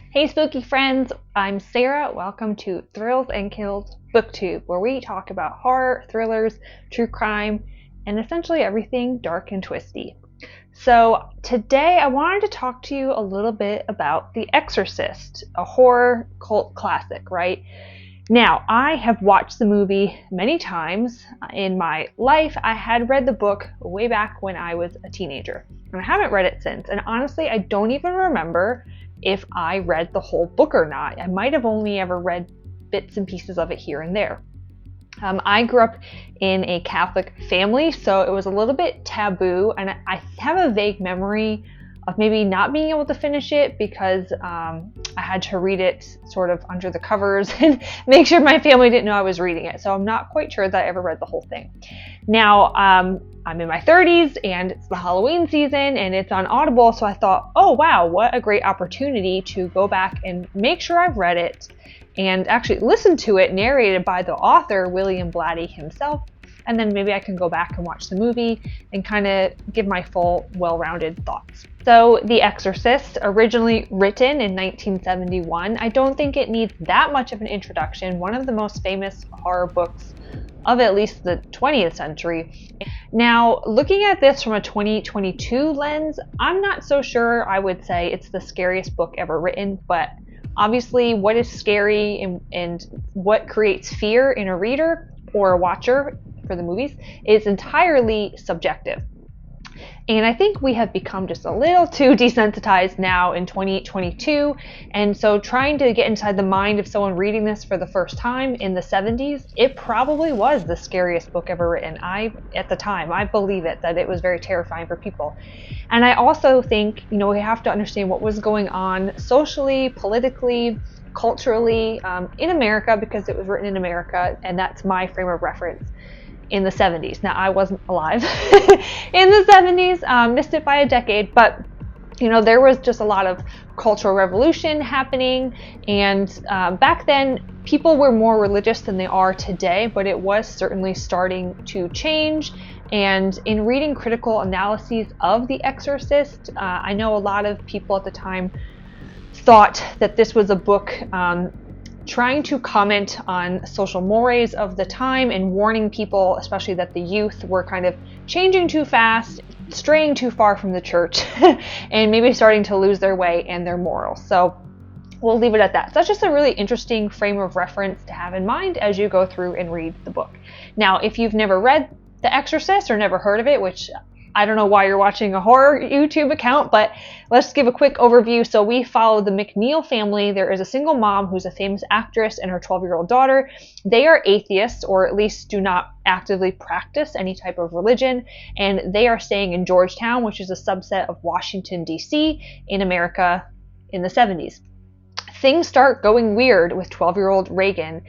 Hey spooky friends, I'm Sarah. Welcome to Thrills and Kills Booktube, where we talk about horror, thrillers, true crime, and essentially everything dark and twisty. So today I wanted to talk to you a little bit about The Exorcist, a horror cult classic, right? Now, I have watched the movie many times in my life. I had read the book way back when I was a teenager, and I haven't read it since. And honestly, I don't even remember if I read the whole book or not. I might have only ever read bits and pieces of it here and there. I grew up in a Catholic family, so it was a little bit taboo, and I have a vague memory of maybe not being able to finish it because I had to read it sort of under the covers and make sure my family didn't know I was reading it. So I'm not quite sure that I ever read the whole thing. Now, I'm in my 30s and it's the Halloween season and it's on Audible, so I thought, oh wow, what a great opportunity to go back and make sure I've read it and actually listen to it narrated by the author, William Blatty himself. And then maybe I can go back and watch the movie and kind of give my full, well-rounded thoughts. So, The Exorcist, originally written in 1971, I don't think it needs that much of an introduction. One of the most famous horror books of at least the 20th century. Now, looking at this from a 2022 lens, I'm not so sure I would say it's the scariest book ever written, but obviously what is scary and what creates fear in a reader or a watcher for the movies is entirely subjective. And I think we have become just a little too desensitized now in 2022. And so trying to get inside the mind of someone reading this for the first time in the 70s, it probably was the scariest book ever written. At the time, I believe that it was very terrifying for people. And I also think, we have to understand what was going on socially, politically, culturally, in America, because it was written in America, and that's my frame of reference. In the 70s. Now, I wasn't alive in the 70s, missed it by a decade, but there was just a lot of cultural revolution happening, and back then people were more religious than they are today, but it was certainly starting to change. And in reading critical analyses of The Exorcist, I know a lot of people at the time thought that this was a book trying to comment on social mores of the time and warning people, especially that the youth were kind of changing too fast, straying too far from the church, and maybe starting to lose their way and their morals. So we'll leave it at that. So that's just a really interesting frame of reference to have in mind as you go through and read the book. Now, if you've never read The Exorcist or never heard of it, which I don't know why you're watching a horror YouTube account, but let's give a quick overview. So we follow the McNeil family. There is a single mom who's a famous actress and her 12-year-old daughter. They are atheists, or at least do not actively practice any type of religion, and they are staying in Georgetown, which is a subset of Washington, D.C. in America in the 70s. Things start going weird with 12-year-old Reagan.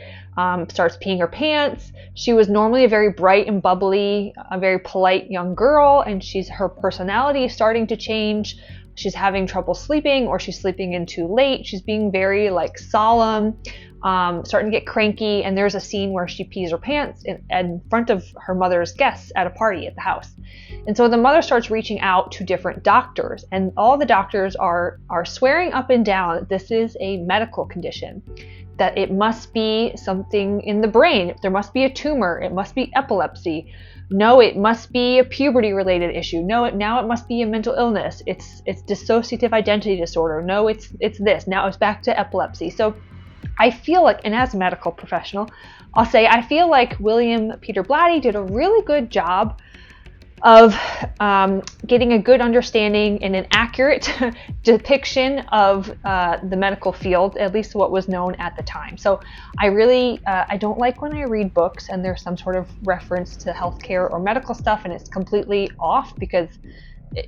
Starts peeing her pants. She was normally a very bright and bubbly, a very polite young girl, and her personality is starting to change. She's having trouble sleeping, or she's sleeping in too late. She's being very solemn, starting to get cranky, and there's a scene where she pees her pants in front of her mother's guests at a party at the house. And so the mother starts reaching out to different doctors, and all the doctors are swearing up and down that this is a medical condition, that it must be something in the brain. There must be a tumor. It must be epilepsy. No, it must be a puberty-related issue. No, now it must be a mental illness. It's dissociative identity disorder. No, it's this. Now it's back to epilepsy. So I feel like, and as a medical professional, I'll say I feel like William Peter Blatty did a really good job of getting a good understanding and an accurate depiction of the medical field, at least what was known at the time. So I don't like when I read books and there's some sort of reference to healthcare or medical stuff and it's completely off, because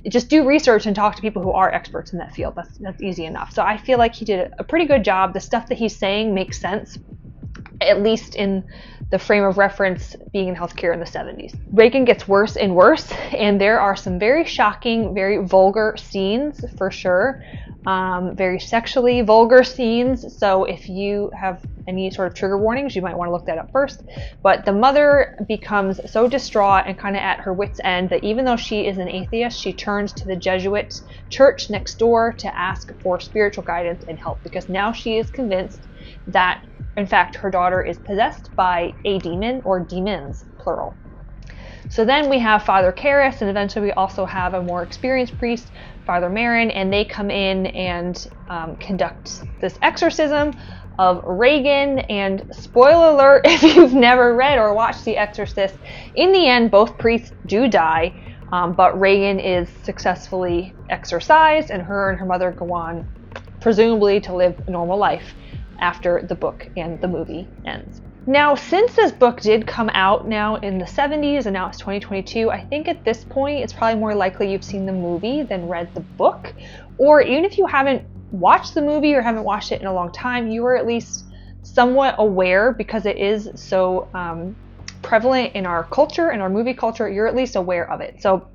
just do research and talk to people who are experts in that field. That's easy enough. So I feel like he did a pretty good job. The stuff that he's saying makes sense, at least in the frame of reference being in healthcare in the 70s. Reagan gets worse and worse, and there are some very shocking, very vulgar scenes for sure. very sexually vulgar scenes. So if you have any sort of trigger warnings, you might want to look that up first. But the mother becomes so distraught and kind of at her wit's end that even though she is an atheist, she turns to the Jesuit church next door to ask for spiritual guidance and help, because now she is convinced that, in fact, her daughter is possessed by a demon, or demons, plural. So then we have Father Karras, and eventually we also have a more experienced priest, Father Marin, and they come in and conduct this exorcism of Regan. And spoiler alert, if you've never read or watched The Exorcist, in the end both priests do die, but Regan is successfully exorcised, and her mother go on, presumably, to live a normal life after the book and the movie ends. Now, since this book did come out now in the 70s and now it's 2022, I think at this point it's probably more likely you've seen the movie than read the book. Or even if you haven't watched the movie or haven't watched it in a long time, you are at least somewhat aware, because it is so prevalent in our culture, in our movie culture, you're at least aware of it. So,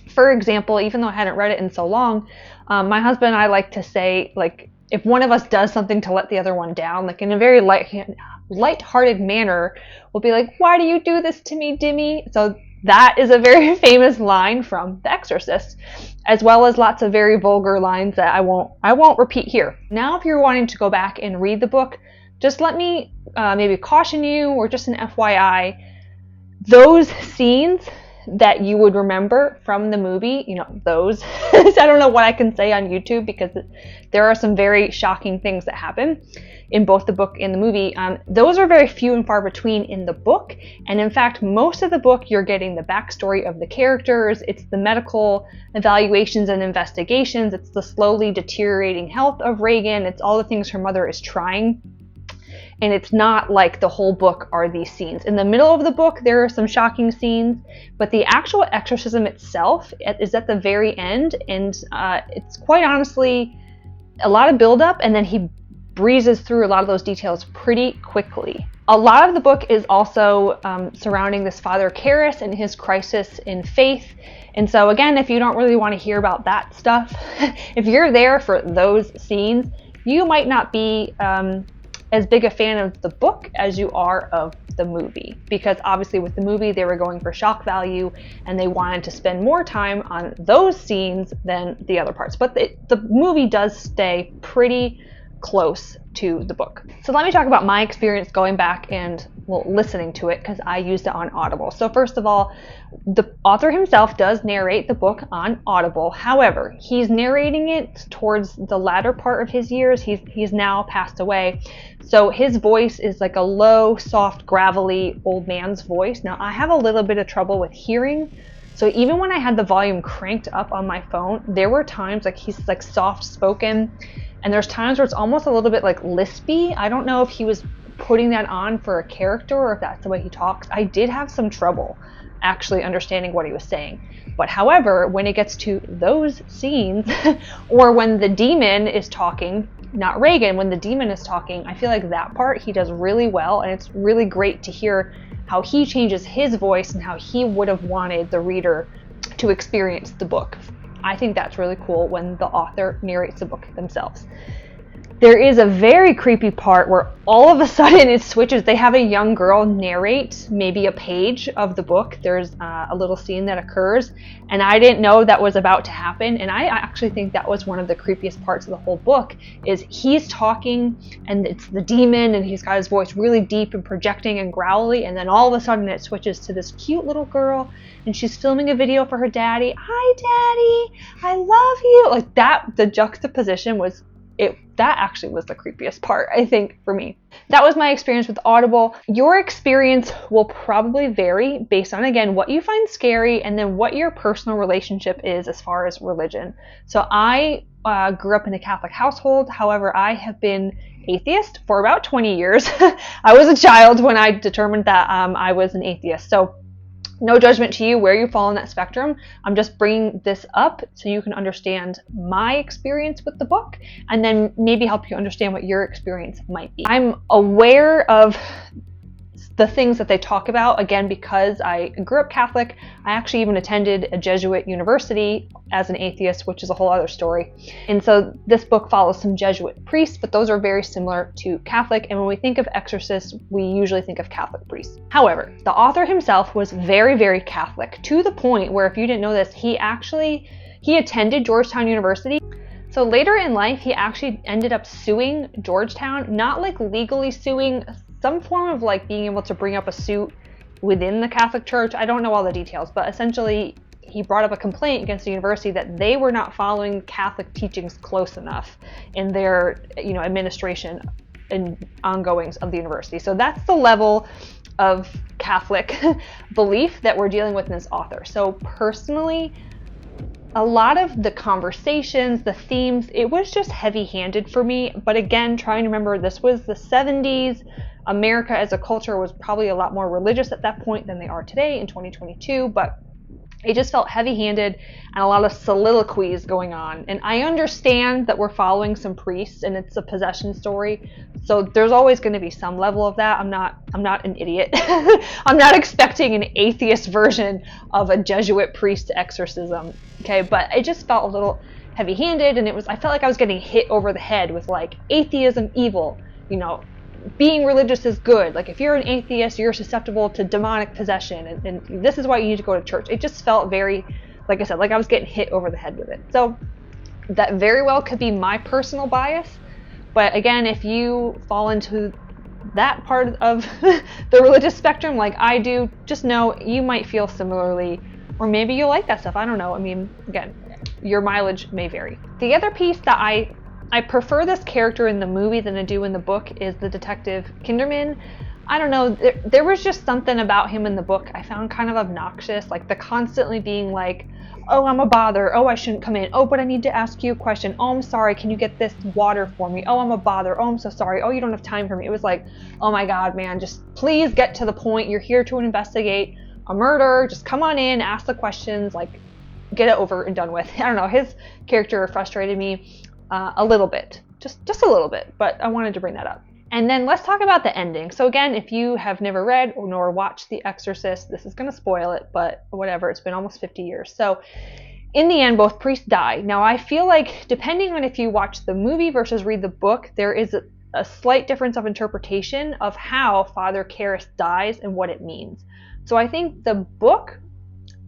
for example, even though I hadn't read it in so long, my husband and I like to say, like, if one of us does something to let the other one down, like in a very light-hearted manner, we'll be like, "Why do you do this to me, Dimmy?" So that is a very famous line from The Exorcist, as well as lots of very vulgar lines that I won't repeat here. Now, if you're wanting to go back and read the book, just let me maybe caution you, or just an FYI, those scenes that you would remember from the movie, those, I don't know what I can say on YouTube, because there are some very shocking things that happen in both the book and the movie. Those are very few and far between in the book, and in fact, most of the book you're getting the backstory of the characters, it's the medical evaluations and investigations, it's the slowly deteriorating health of Regan, it's all the things her mother is trying. And it's not like the whole book are these scenes. In the middle of the book, there are some shocking scenes, but the actual exorcism itself is at the very end, and it's quite honestly a lot of build-up, and then he breezes through a lot of those details pretty quickly. A lot of the book is also surrounding this Father Karras and his crisis in faith. And so again, if you don't really want to hear about that stuff, if you're there for those scenes, you might not be as big a fan of the book as you are of the movie, because obviously with the movie they were going for shock value and they wanted to spend more time on those scenes than the other parts. But the movie does stay pretty close to the book. So let me talk about my experience going back and listening to it, because I used it on Audible. So first of all, the author himself does narrate the book on Audible. However, he's narrating it towards the latter part of his years. He's now passed away. So his voice is like a low, soft, gravelly old man's voice. Now, I have a little bit of trouble with hearing. So even when I had the volume cranked up on my phone, there were times like he's like soft spoken, and there's times where it's almost a little bit like lispy. I don't know if he was putting that on for a character or if that's the way he talks. I did have some trouble actually understanding what he was saying. But however, when it gets to those scenes, or when the demon is talking, not Regan, when the demon is talking, I feel like that part he does really well, and it's really great to hear how he changes his voice and how he would have wanted the reader to experience the book. I think that's really cool when the author narrates the book themselves. There is a very creepy part where all of a sudden it switches. They have a young girl narrate maybe a page of the book. There's a little scene that occurs, and I didn't know that was about to happen. And I actually think that was one of the creepiest parts of the whole book, is he's talking and it's the demon and he's got his voice really deep and projecting and growly, and then all of a sudden it switches to this cute little girl and she's filming a video for her daddy. "Hi, Daddy, I love you." Like that, the juxtaposition was that actually was the creepiest part, I think, for me. That was my experience with Audible. Your experience will probably vary based on, again, what you find scary and then what your personal relationship is as far as religion. So I grew up in a Catholic household. However, I have been atheist for about 20 years. I was a child when I determined that I was an atheist. So no judgment to you where you fall on that spectrum. I'm just bringing this up so you can understand my experience with the book and then maybe help you understand what your experience might be. I'm aware of the things that they talk about, again, because I grew up Catholic, I actually even attended a Jesuit university as an atheist, which is a whole other story. And so this book follows some Jesuit priests, but those are very similar to Catholic. And when we think of exorcists, we usually think of Catholic priests. However, the author himself was very, very Catholic, to the point where, if you didn't know this, he attended Georgetown University. So later in life, he actually ended up suing Georgetown, not like legally suing, some form of like being able to bring up a suit within the Catholic Church. I don't know all the details, but essentially he brought up a complaint against the university that they were not following Catholic teachings close enough in their, administration and ongoings of the university. So that's the level of Catholic belief that we're dealing with in this author. So personally, a lot of the conversations, the themes, it was just heavy-handed for me. But again, trying to remember, this was the 70s. America as a culture was probably a lot more religious at that point than they are today in 2022. But it just felt heavy-handed and a lot of soliloquies going on. And I understand that we're following some priests and it's a possession story. So there's always going to be some level of that. I'm not an idiot. I'm not expecting an atheist version of a Jesuit priest exorcism. Okay, but it just felt a little heavy-handed, and I felt like I was getting hit over the head with like atheism evil, being religious is good. Like if you're an atheist, you're susceptible to demonic possession, and this is why you need to go to church. It just felt very, like I said, like I was getting hit over the head with it. So that very well could be my personal bias. But again, if you fall into that part of the religious spectrum like I do, just know you might feel similarly, or maybe you like that stuff. I don't know. I mean, again, your mileage may vary. The other piece that I prefer this character in the movie than I do in the book is the detective Kinderman. I don't know, there was just something about him in the book I found kind of obnoxious, like the constantly being like, oh, I'm a bother, oh, I shouldn't come in, oh, but I need to ask you a question, oh, I'm sorry, can you get this water for me, oh, I'm a bother, oh, I'm so sorry, oh, you don't have time for me. It was like, oh my god, man, just please get to the point. You're here to investigate a murder, just come on in, ask the questions, like get it over and done with. I don't know, his character frustrated me a little bit, just a little bit, but I wanted to bring that up. And then let's talk about the ending. So again, if you have never read or nor watched The Exorcist, this is going to spoil it, but whatever, it's been almost 50 years. So in the end, both priests die. Now I feel like depending on if you watch the movie versus read the book, there is a slight difference of interpretation of how Father Karras dies and what it means. So I think the book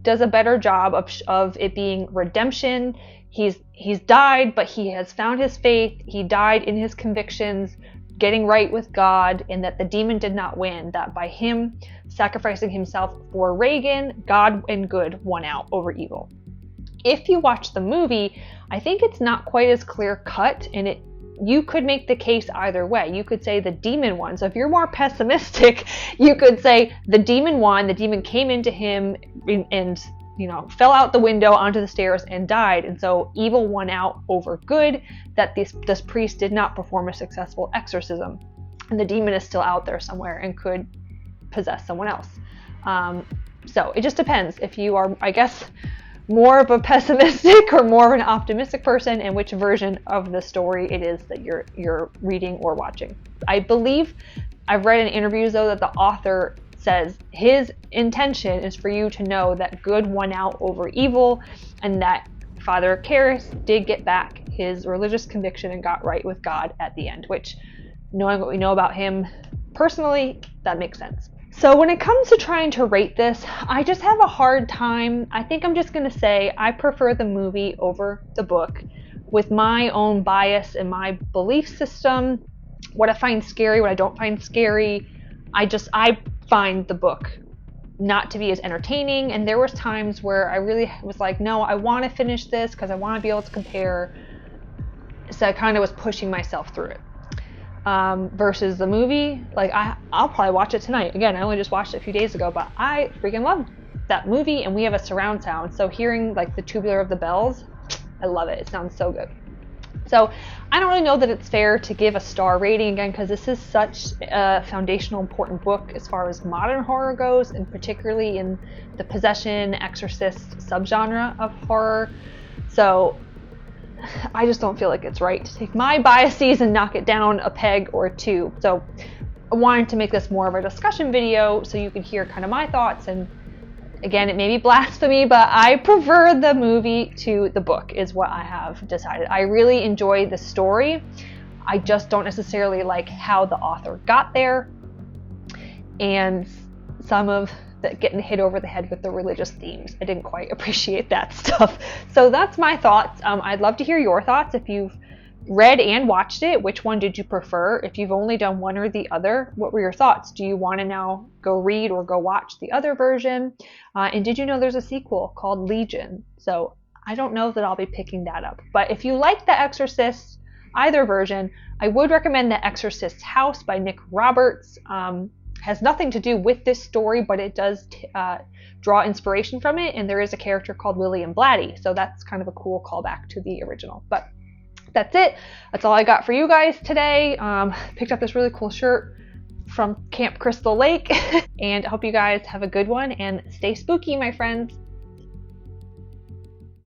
does a better job of it being redemption. He's died, but he has found his faith. He died in his convictions, getting right with God, and that the demon did not win, that by him sacrificing himself for Reagan, God and good won out over evil. If you watch the movie, I think it's not quite as clear cut, and you could make the case either way. You could say the demon won. So if you're more pessimistic, you could say the demon won, the demon came into him and fell out the window onto the stairs and died, and so evil won out over good, that this priest did not perform a successful exorcism, and the demon is still out there somewhere and could possess someone else. So it just depends if you are, I guess, more of a pessimistic or more of an optimistic person, and which version of the story it is that you're reading or watching. I believe I've read in interviews though that the author says his intention is for you to know that good won out over evil, and that Father Karras did get back his religious conviction and got right with God at the end, which, knowing what we know about him personally, that makes sense. So when it comes to trying to rate this, I just have a hard time. I think I'm just going to say I prefer the movie over the book, with my own bias and my belief system, what I find scary, what I don't find scary. I find the book not to be as entertaining, and there was times where I really was like, no, I want to finish this because I want to be able to compare. So I kind of was pushing myself through it. Versus the movie, like I'll probably watch it tonight. Again, I only just watched it a few days ago, but I freaking love that movie, and we have a surround sound, so hearing like the tubular of the bells, I love it. It sounds so good. So I don't really know that it's fair to give a star rating, again, because this is such a foundational, important book as far as modern horror goes, and particularly in the possession, exorcist subgenre of horror. So I just don't feel like it's right to take my biases and knock it down a peg or two. So wanted to make this more of a discussion video so you could hear kind of my thoughts. And again, it may be blasphemy, but I prefer the movie to the book is what I have decided. I really enjoy the story. I just don't necessarily like how the author got there, and some of the getting hit over the head with the religious themes. I didn't quite appreciate that stuff. So that's my thoughts. I'd love to hear your thoughts. If you've read and watched it, which one did you prefer? If you've only done one or the other, what were your thoughts? Do you want to now go read or go watch the other version? And did you know there's a sequel called Legion? So I don't know that I'll be picking that up. But if you like The Exorcist, either version, I would recommend The Exorcist's House by Nick Roberts. Has nothing to do with this story, but it does draw inspiration from it, and there is a character called William Blatty, so that's kind of a cool callback to the original. But that's it. That's all I got for you guys today. Picked up this really cool shirt from Camp Crystal Lake, and I hope you guys have a good one, and stay spooky, my friends.